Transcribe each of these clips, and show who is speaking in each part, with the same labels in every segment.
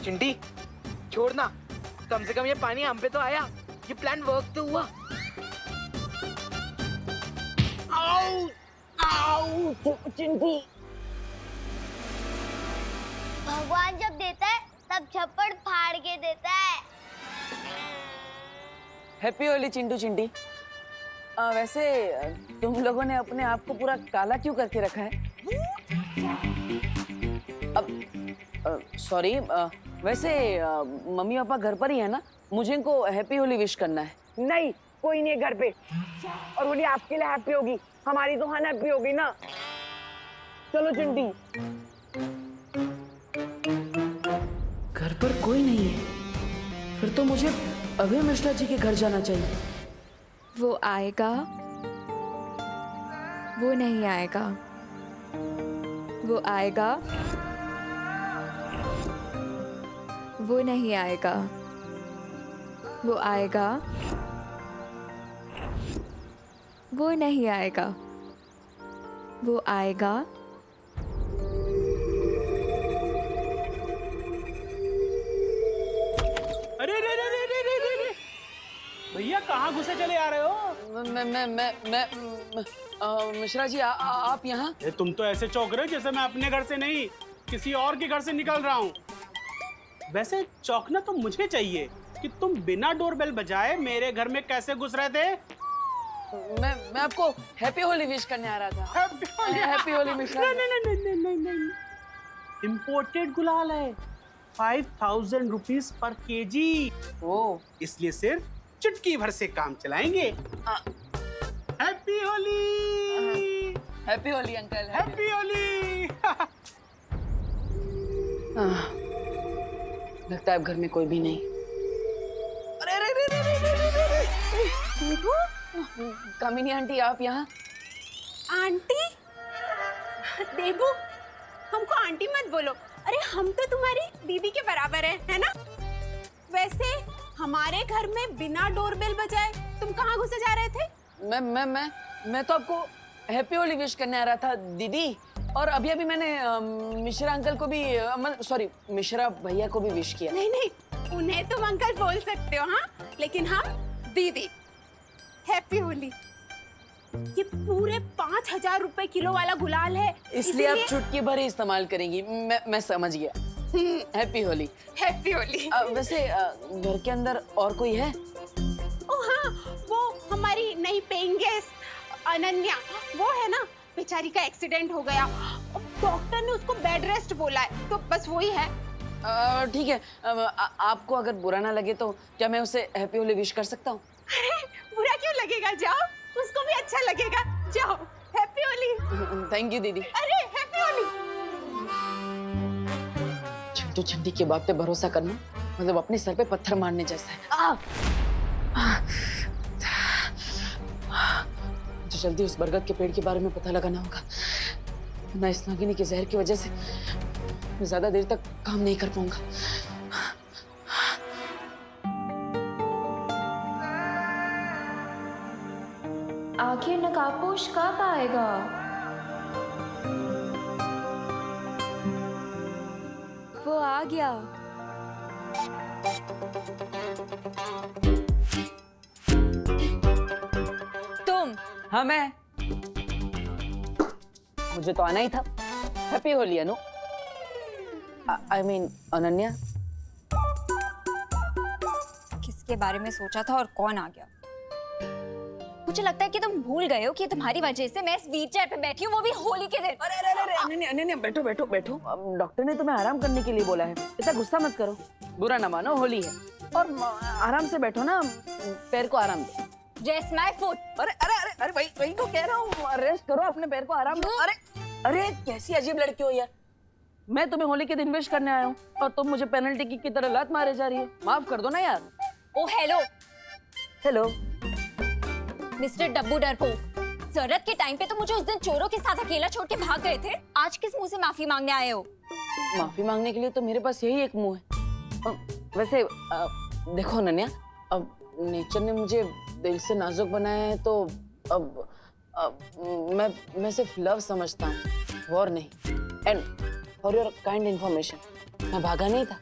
Speaker 1: चिंटी छोड़ ना, कम से कम ये पानी हम पे तो आया, ये प्लान वर्क तो हुआ। आओ आओ चिंटी।
Speaker 2: भगवान जब देता है तब छप्पड़ फाड़ के देता है।
Speaker 3: हैप्पी होली चिंटू चिंटी। वैसे तुम लोगों ने अपने आप को पूरा काला क्यों करके रखा है? अब सॉरी, वैसे मम्मी पापा घर पर ही है ना? मुझे इनको हैप्पी होली विश करना है।
Speaker 4: नहीं, कोई नहीं है घर पे। और होली आपके लिए हैप्पी होगी, हमारी तो हन हैप्पी होगी ना। चलो चिंटी।
Speaker 3: घर पर कोई नहीं है, फिर तो मुझे अभय मिश्रा जी के घर जाना चाहिए।
Speaker 5: वो आएगा, वो नहीं आएगा, वो आएगा, वो नहीं आएगा, वो आएगा, वो नहीं आएगा, वो आएगा,
Speaker 6: अरे रे रे रे रे रे रे रे भैया कहाँ घुसे चले आ रहे हो?
Speaker 3: मैं मिश्रा जी आप यहाँ?
Speaker 6: तुम तो ऐसे चौंक रहे हो जैसे मैं अपने घर से नहीं किसी और के घर से निकल रहा हूँ। वैसे चौंकना तो मुझे चाहिए कि तुम बिना डोरबेल बजाए मेरे घर में कैसे घुस रहे थे।
Speaker 3: मैं आपको हैप्पी होली विश करने आ रहा था। हैप्पी होली मिश्रा।
Speaker 6: नहीं, इम्पोर्टेड गुलाल है, 5000 रुपीज पर केजी।
Speaker 3: ओ,
Speaker 6: इसलिए सिर्फ चुटकी भर से काम चलाएंगे। Happy Holi.
Speaker 3: Happy Holi uncle.
Speaker 6: Happy Holi.
Speaker 3: लगता है अब घर में कोई भी नहीं। अरे अरे अरे अरे अरे अरे कामिनी आंटी आप यहाँ?
Speaker 7: आंटी? देबू, हमको आंटी मत बोलो। अरे हम तो तुम्हारी दीदी के बराबर है ना? वैसे हमारे घर में बिना डोरबेल बजाए तुम कहाँ घुसे जा रहे थे?
Speaker 3: मैं तो आपको हैप्पी होली विश करने आ रहा था दीदी। और अभी अभी मैंने मिश्रा अंकल को भी, सॉरी मिश्रा भैया को भी विश किया।
Speaker 7: नहीं नहीं, उन्हें तुम अंकल बोल सकते हो, हाँ, लेकिन हम दीदी। हैप्पी होली। ये पूरे 5000 रुपए किलो वाला गुलाल है,
Speaker 3: इसलिए आप चुटकी भर ही इस्तेमाल करेंगी। मैं समझ गया। हैप्पी होली।
Speaker 7: हैप्पी होली।
Speaker 3: वैसे घर के अंदर और कोई है?
Speaker 7: ओ हाँ, वो हमारी नई पेइंग गेस्ट अनन्या, वो है ना, बेचारी का एक्सीडेंट हो गया, डॉक्टर ने उसको बेड रेस्ट बोला है, तो बस वही है।
Speaker 3: ठीक है, आपको अगर बुरा ना लगे तो क्या मैं उसे हैप्पी होली विश कर सकता हूँ?
Speaker 7: अरे बुरा क्यों लगेगा, जाओ, उसको भी अच्छा लगेगा, जाओ। हैप्पी होली।
Speaker 3: थैंक यू दीदी।
Speaker 7: अरे हैप्पी होली।
Speaker 3: चिंटू चिंटी की बात पे भरोसा करना मतलब अपने सर पे पत्थर मारने जैसा है। मुझे जल्दी उस बरगद के पेड़ के बारे में पता लगाना होगा, वरना इस नागिनी के जहर की वजह से मैं ज्यादा देर तक काम नहीं कर पाऊंगा।
Speaker 5: आखिर नकाबपोश कब आएगा? वो आ गया। तुम?
Speaker 3: हाँ मैं। मुझे तो आना ही था। Happy Holi Anu. I mean Ananya.
Speaker 8: किसके बारे में सोचा था और कौन आ गया? मुझे लगता है कि तुम भूल गए हो कि तुम्हारी वजह से मैं इस व्हीलचेयर पे बैठी हूँ, वो भी होली के दिन।
Speaker 3: अरे अरे अरे अनन्या अनन्या बैठो बैठो बैठो। डॉक्टर ने तुम्हें आराम करने के लिए बोला है, इतना गुस्सा मत करो। बुरा ना मानो, होली है और आराम से बैठो ना, पैर को आराम दो।
Speaker 8: Rest my foot.
Speaker 3: अरे अरे अरे अरे वही तो कह रहा हूँ, रेस्ट करो, अपने पैर को आराम दो। अरे अरे कैसी अजीब लड़की हो यार। मैं तुम्हें होली के दिन विश करने आया हूँ और तुम मुझे पेनल्टी किक की तरह लात मारे जा रही है। माफ कर दो ना यार।
Speaker 8: ओ हेलो
Speaker 3: हेलो
Speaker 8: मिस्टर डब्बू डरपोक, जरूरत के टाइम पे तो मुझे उस दिन चोरों के साथ अकेला छोड़ के भाग गए थे। आज किस मुंह से माफी मांगने आए हो?
Speaker 3: माफी मांगने के लिए तो मेरे पास यही एक मुंह है। वैसे देखो अनन्या, अब नेचर ने मुझे दिल से नाजुक बनाया है तो अब मैं सिर्फ लव समझता हूँ, वॉर नहीं। And for your kind information, मैं भागा नहीं था,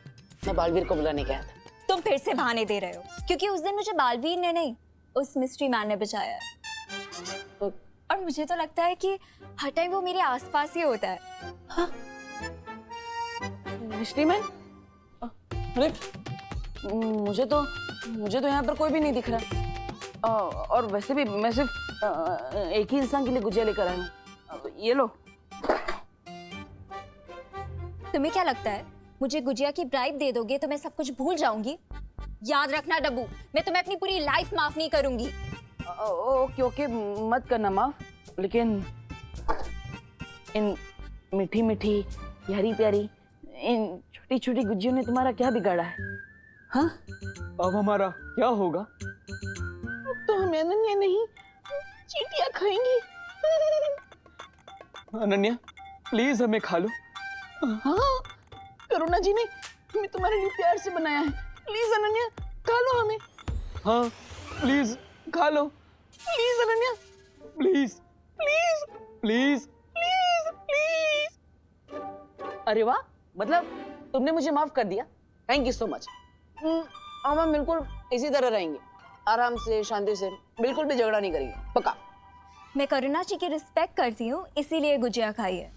Speaker 3: मैं बालवीर को बुलाने गया था।
Speaker 8: तुम फिर से बहाने दे रहे हो, क्योंकि उस दिन मुझे बालवीर ने नहीं, उस मिस्ट्री मैन ने बचाया है। और मुझे तो लगता है कि हर टाइम वो मेरे आसपास ही होता है।
Speaker 3: हाँ? Mystery man? अरे मुझे तो यहाँ पर कोई भी नहीं दिख रहा। और वैसे भी मैं सिर्फ एक ही इंसान के लिए गुजिया लेकर आया हूँ। ये लो।
Speaker 8: तुम्हें क्या लगता है मुझे गुजिया की ब्राइब दे दोगे तो मैं सब कुछ भूल जाऊंगी? याद रखना डब्बू, मैं तुम्हें अपनी पूरी लाइफ माफ नहीं करूंगी।
Speaker 3: ओके ओके, मत करना माफ, लेकिन इन मीठी मीठी प्यारी प्यारी इन छोटी छोटी गुजियों ने तुम्हारा क्या बिगाड़ा है? हाँ?
Speaker 4: अब हमारा क्या होगा?
Speaker 3: अब तो हम अनन्या नहीं चींटियां खाएंगी।
Speaker 4: अनन्या प्लीज हमें खा लो।
Speaker 3: हाँ, करुणा जी ने हमें तुम्हारे लिए प्यार से बनाया है। प्लीज अनन्या खा लो हमें।
Speaker 4: हाँ प्लीज खा लो।
Speaker 3: Please Ananya,
Speaker 4: please
Speaker 3: please
Speaker 4: please
Speaker 3: please please. अरे वाह, मतलब तुमने मुझे माफ कर दिया। Thank you so much. अब हम बिल्कुल इसी तरह रहेंगे, आराम से, शांति से, बिल्कुल भी झगड़ा नहीं करेंगे, पक्का।
Speaker 8: मैं करुणा जी की रिस्पेक्ट करती हूँ, इसीलिए गुजिया खाई है।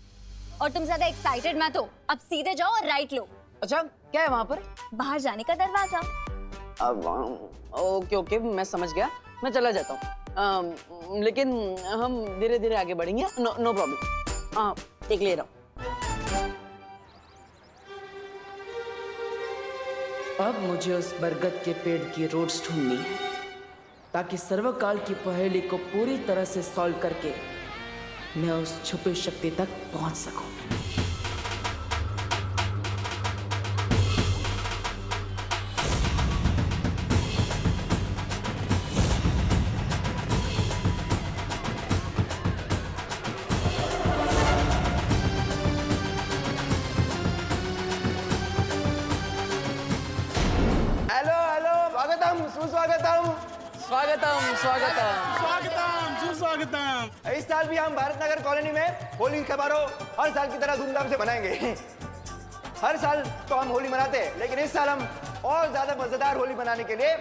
Speaker 8: और तुम ज्यादा एक्साइटेड मत हो, अब सीधे जाओ और राइट लो।
Speaker 3: अच्छा, क्या है वहां पर?
Speaker 8: बाहर जाने का दरवाजा।
Speaker 3: अब ओके ओके, मैं समझ गया, मैं चला जाता हूँ। लेकिन हम धीरे धीरे आगे बढ़ेंगे। No problem. हाँ, एक ले रहा हूँ। अब मुझे उस बरगद के पेड़ की रूट्स ढूंढनी है, ताकि सर्वकाल की पहेली को पूरी तरह से सॉल्व करके मैं उस छुपी शक्ति तक पहुंच सकूं।
Speaker 9: हेलो हेलो स्वागतम सुस्वागतम।
Speaker 3: स्वागतम स्वागतम।
Speaker 6: स्वागतम सुस्वागतम।
Speaker 9: इस साल भी हम भारत नगर कॉलोनी में होली समारोह हर साल की तरह धूमधाम से मनाएंगे। हर साल तो हम होली मनाते हैं, लेकिन इस साल हम और ज्यादा मजेदार होली मनाने के लिए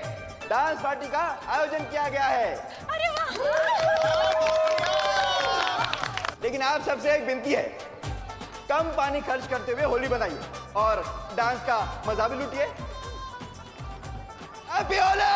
Speaker 9: डांस पार्टी का आयोजन किया गया है।
Speaker 7: अरे वाह!
Speaker 9: लेकिन आप सबसे एक विनती है, कम पानी खर्च करते हुए होली बनाइए और डांस का मजा भी लूटिए। हैप्पी होली!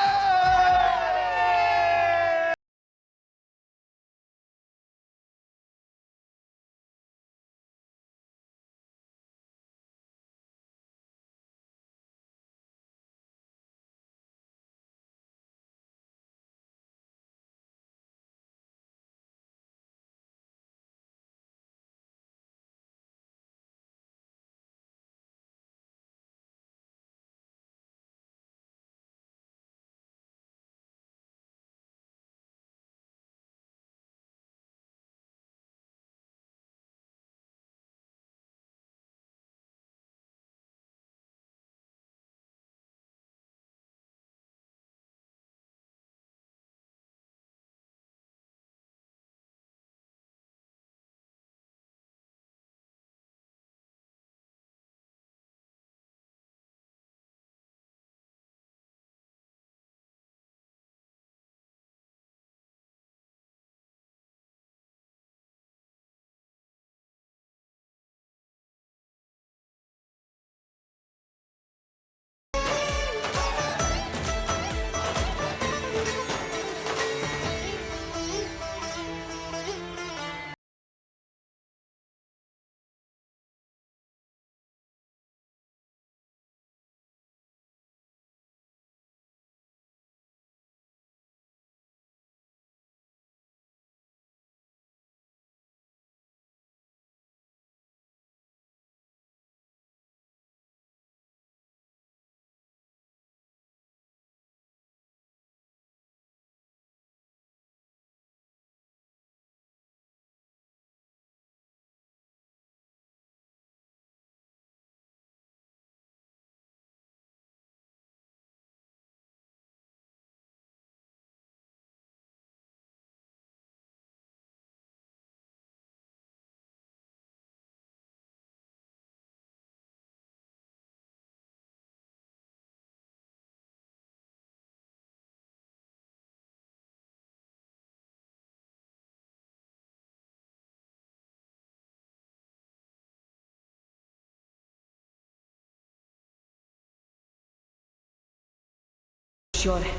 Speaker 3: श्योर है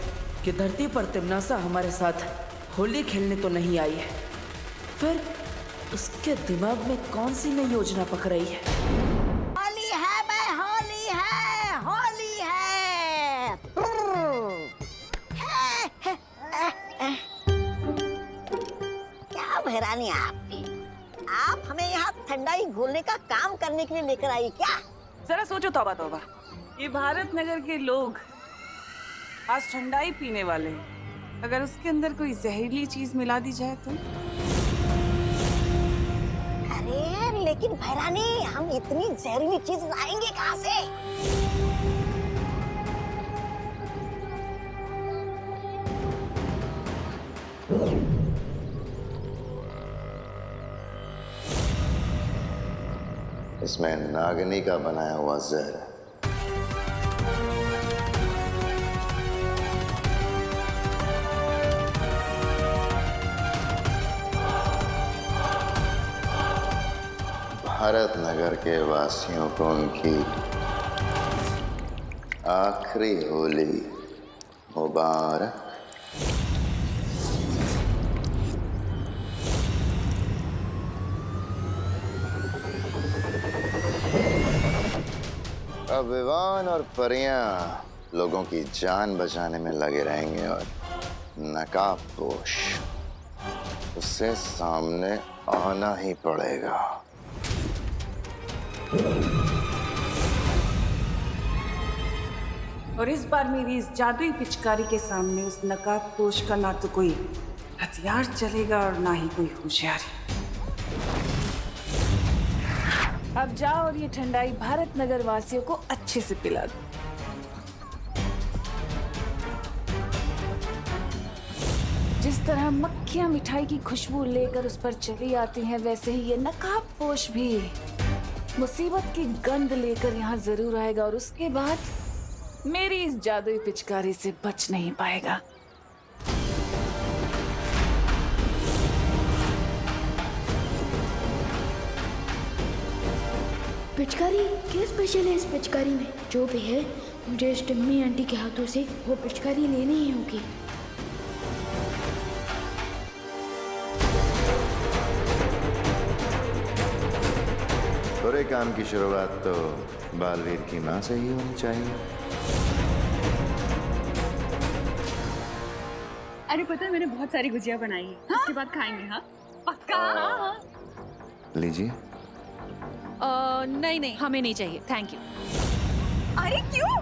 Speaker 3: कि धरती पर तिमनासा हमारे साथ होली खेलने तो नहीं आई है, फिर उसके दिमाग में कौन सी नई योजना पक रही है?
Speaker 10: होली है बे, होली है, होली है। क्या भैरानी आपकी, आप हमें यहाँ ठंडाई घोलने का काम करने के लिए लेकर आई क्या?
Speaker 3: जरा सोचो तौबा तौबा, ये भारत नगर के लोग आज ठंडाई पीने वाले हैं, अगर उसके अंदर कोई जहरीली चीज मिला दी जाए तो?
Speaker 10: अरे लेकिन भैरानी, हम इतनी जहरीली चीज लाएंगे कहाँ से?
Speaker 9: इसमें नागिनी का बनाया हुआ जहर है। भारत नगर के वासियों को उनकी आखिरी होली मुबारक। अब विवान और परियां लोगों की जान बचाने में लगे रहेंगे और नकाबपोश उससे सामने आना ही पड़ेगा।
Speaker 3: और इस बार मेरी इस जादुई पिचकारी के सामने उस नकाबपोश का ना तो कोई हथियार चलेगा और ना ही कोई होशियारी। अब जाओ और ये ठंडाई भारत नगर वासियों को अच्छे से पिला दो। जिस तरह मक्खियां मिठाई की खुशबू लेकर उस पर चली आती हैं, वैसे ही ये नकाबपोश भी मुसीबत की गंध लेकर यहाँ जरूर आएगा और उसके बाद मेरी इस जादुई पिचकारी से बच नहीं पाएगा।
Speaker 11: पिचकारी क्या स्पेशल है इस पिचकारी में? जो भी है, मुझे इस टम्मी आंटी के हाथों से वो पिचकारी लेनी ही होगी।
Speaker 9: बुरे काम की शुरुआत तो बालवीर की माँ से ही होनी चाहिए।
Speaker 7: अरे पता है, मैंने बहुत सारी गुजिया बनाई है। हाँ? उसके बाद खाएंगे। हाँ पक्का। हाँ।
Speaker 9: लीजिए।
Speaker 5: नहीं नहीं, हमें नहीं चाहिए, थैंक यू।
Speaker 7: अरे क्यों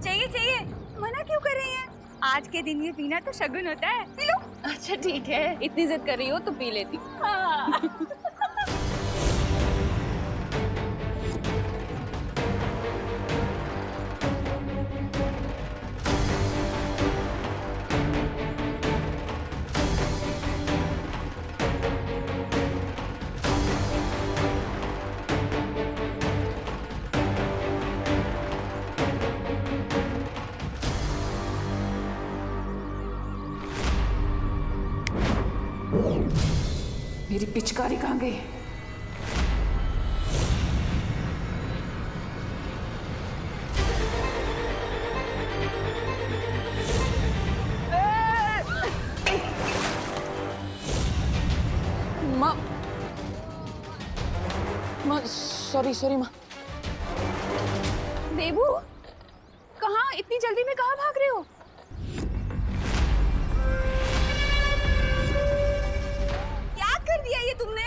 Speaker 7: चाहिए? चाहिए मना क्यों कर रही हैं? आज के दिन ये पीना तो शगुन होता है, पी लो।
Speaker 5: अच्छा ठीक है, इतनी जिद कर रही हो तो पी लेती।
Speaker 7: हाँ।
Speaker 3: मेरी पिचकारी कहाँ गई? माँ, सॉरी माँ।
Speaker 7: देबू, कहाँ इतनी जल्दी में कहाँ भाग रहे हो? कर दिया ये तुमने?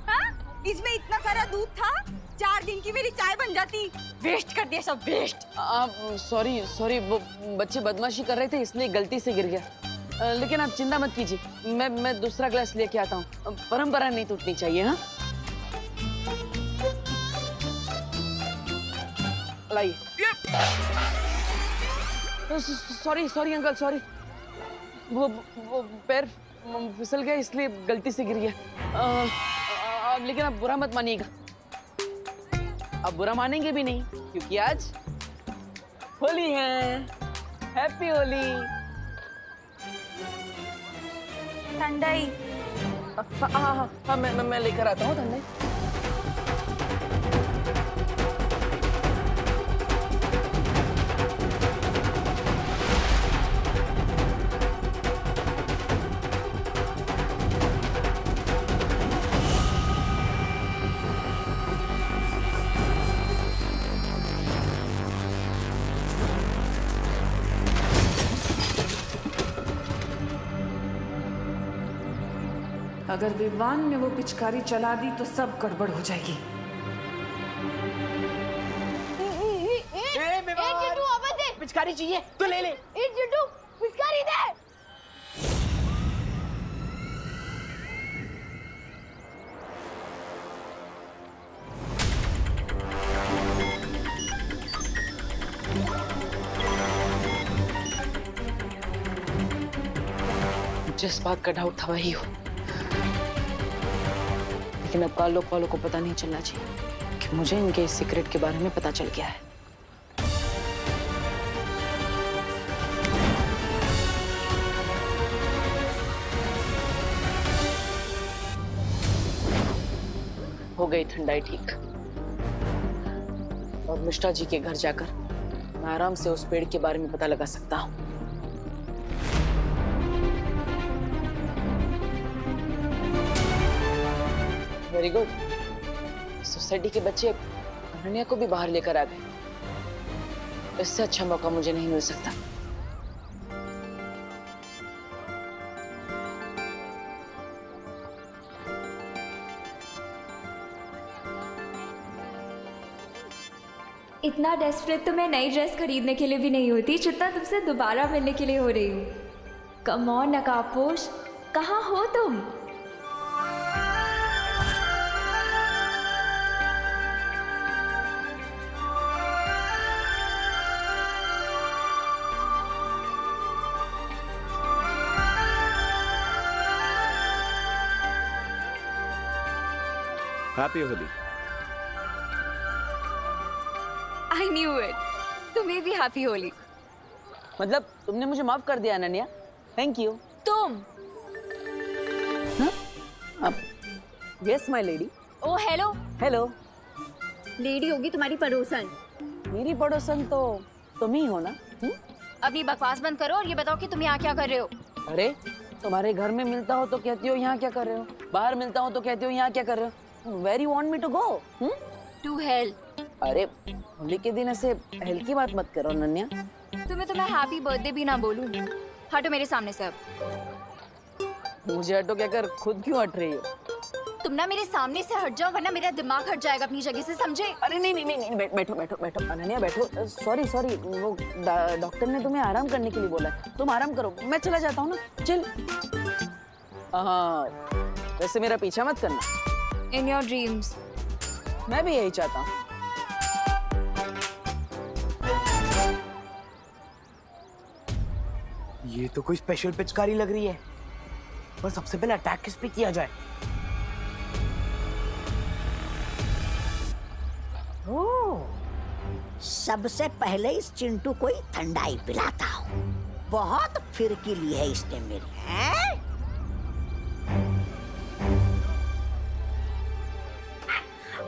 Speaker 7: हाँ? इसमें इतना सारा दूध था, 4 दिन की मेरी चाय बन जाती। वेस्ट कर दिया सब, वेस्ट।
Speaker 3: सॉरी, वो बच्चे बदमाशी कर रहे थे इसलिए गलती से गिर गया। लेकिन आप चिंता मत कीजिए, मैं दूसरा ग्लास लेके आता हूँ। परंपरा नहीं टूटनी चाहिए। हाँ, लाइए। Sorry uncle, sorry. वो पैर फिसल गया इसलिए गलती से गिर गया। लेकिन आप बुरा मत मानिएगा। अब बुरा मानेंगे भी नहीं क्योंकि आज होली है। हैप्पी होली।
Speaker 7: ठंडाई।
Speaker 3: हाँ, मैं लेकर आता हूँ ठंडाई।
Speaker 12: अगर विवान ने वो पिचकारी चला दी तो सब गड़बड़ हो जाएगी।
Speaker 1: पिचकारी चाहिए तो ले ले।
Speaker 2: चिंटू पिचकारी दे।
Speaker 3: जिस बात का डाउट था वही हो, लेकिन अब काल वालों को पता नहीं चलना चाहिए कि मुझे इनके इस सीक्रेट के बारे में पता चल गया है। हो गई ठंडाई ठीक, और मिश्रा जी के घर जाकर मैं आराम से उस पेड़ के बारे में पता लगा सकता हूँ। Very good. सोसाइटी के बच्चे अनन्या को भी बाहर लेकर आ गए। इससे अच्छा मौका मुझे नहीं मिल सकता।
Speaker 8: इतना डेस्परेट तो मैं नई ड्रेस खरीदने के लिए भी नहीं होती जितना तुमसे दोबारा मिलने के लिए हो रही हूँ। कम ऑन नकाबपोश, कहाँ हो तुम?
Speaker 9: Happy Holi.
Speaker 8: I knew it. तुम्हें भी हैप्पी होली।
Speaker 3: मतलब तुमने मुझे माफ कर दिया अनन्या, थैंक यू।
Speaker 8: तुम?
Speaker 3: Yes my lady.
Speaker 8: Oh hello.
Speaker 3: Hello.
Speaker 8: Lady होगी तुम्हारी पड़ोसन।
Speaker 3: मेरी पड़ोसन तो तुम ही हो ना?
Speaker 8: अपनी बकवास बंद करो और ये बताओ कि तुम यहाँ क्या कर रहे हो?
Speaker 3: अरे तुम्हारे घर में मिलता हो तो कहती हो यहाँ क्या कर रहे हो, बाहर मिलता हो तो कहती हो यहाँ क्या कर रहे हो। Where you want me to go?
Speaker 8: To hell.
Speaker 3: अरे होली के दिन ऐसे हेल की बात मत करो अनन्या।
Speaker 8: तुम्हें तो मैं हैप्पी बर्थडे भी ना बोलूं। हटो मेरे सामने से अब।
Speaker 3: मुझे हटो कहकर खुद क्यों हट रही हो?
Speaker 8: तुम ना मेरे सामने से हट जाओ वरना मेरा दिमाग हट जाएगा अपनी जगह से, समझे?
Speaker 3: अरे नहीं, बैठो बैठो बैठो अनन्या बैठो। सॉरी वो डॉक्टर ने तुम्हें आराम करने के लिए बोला है, तुम आराम करो, मैं चला जाता हूँ ना। चल। हाँ वैसे मेरा पीछा मत करना।
Speaker 8: In your dreams.
Speaker 3: मैं भी यही चाहता हूँ।
Speaker 1: ये तो कोई स्पेशल पिचकारी लग रही है, पर सबसे पहले अटैक किस पे किया जाए?
Speaker 10: सबसे पहले इस चिंटू को ही ठंडाई पिलाता हूँ। बहुत फिरकी ली है इसने मेरी।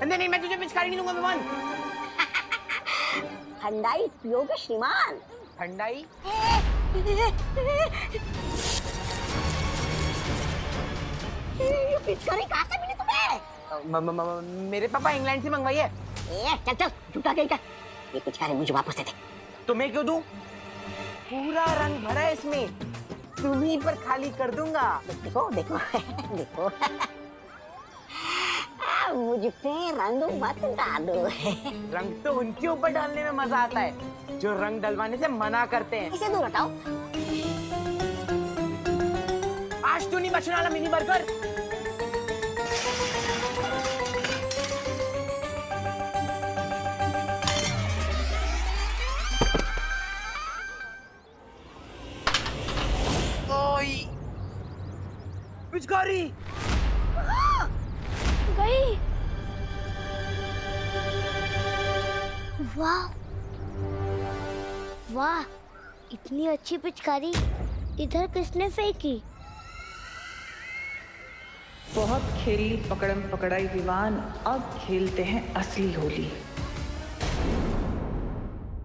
Speaker 1: नहीं, मैं तुझे पिचकारी नहीं दूंगा विमान।
Speaker 10: ठंडाई पियोगे श्रीमान?
Speaker 1: ठंडाई?
Speaker 10: ये पिचकारी कहाँ से मिली तुम्हें?
Speaker 1: मेरे पापा इंग्लैंड से मंगवाई है।
Speaker 10: चल झूठा कहीं का। ये पिचकारी मुझे वापस दे दे।
Speaker 1: तुम्हें क्यों दूं? पूरा रंग भरा है इसमें, तुम्हीं पर खाली कर दूंगा।
Speaker 10: देखो देखो देखो। मुझ पे रंग मत डालो।
Speaker 1: रंग तो उनके ऊपर डालने में मजा आता है जो रंग डलवाने से मना करते हैं।
Speaker 10: इसे दूर हटाओ।
Speaker 1: आज तो नहीं बचने वाला मिनी बर्गर। ओई पिचकारी
Speaker 2: गई। वाह वाह, इतनी अच्छी पिचकारी इधर किसने फेंकी?
Speaker 12: बहुत खेली पकड़म पकड़ाई विवान, अब खेलते हैं असली होली।